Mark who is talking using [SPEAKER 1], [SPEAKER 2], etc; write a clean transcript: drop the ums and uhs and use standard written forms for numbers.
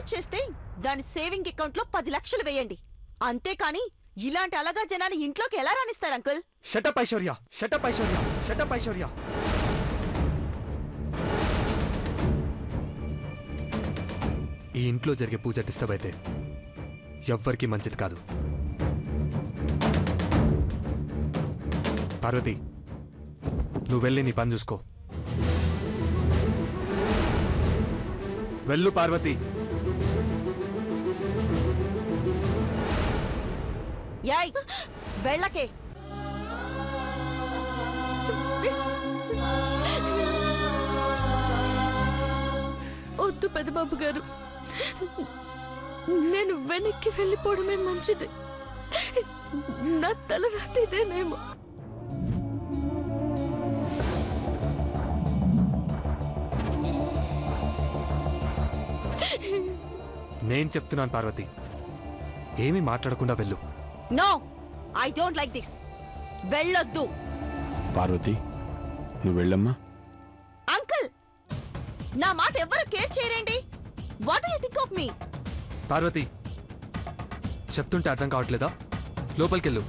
[SPEAKER 1] Love చేస్తే దాని saving account లో 10 లక్షలు వేయండి. అంతేకాని ఇలాంటి అలగా జనాన్ని ఇంట్లోకి ఎలా రానిస్తారు uncle?
[SPEAKER 2] Shut up Aishwarya, shut up Aishwarya, shut up Aishwarya. ఈ ఇంట్లో జరిగే పూజ డిస్టర్బ్ అయితే ఎవ్వరికీ మంచిది కాదు. పార్వతి, నువ్వు వెళ్ళి నీ పని చూసుకో. వెళ్ళు పార్వతి.
[SPEAKER 1] యాయ్ వెళ్ళకే.
[SPEAKER 3] వద్దు పెద్దబాబు గారు, నేను వెనక్కి వెళ్ళిపోవడమే మంచిది. నా తల రాతేదేనేమో.
[SPEAKER 2] నేను చెప్తున్నాను పార్వతి, ఏమీ మాట్లాడకుండా వెళ్ళు.
[SPEAKER 1] No, I don't like this. వెళ్ళొద్దు.
[SPEAKER 4] పార్వతి, నువ్వు వెళ్ళమ్మా.
[SPEAKER 1] అంకుల్, నా మాట ఎవరు కేర్ చేయరేంటి? What do you think of me?
[SPEAKER 2] Parvati, చెప్తుంటే అర్థం కావట్లేదా? లోపలికెళ్ళు.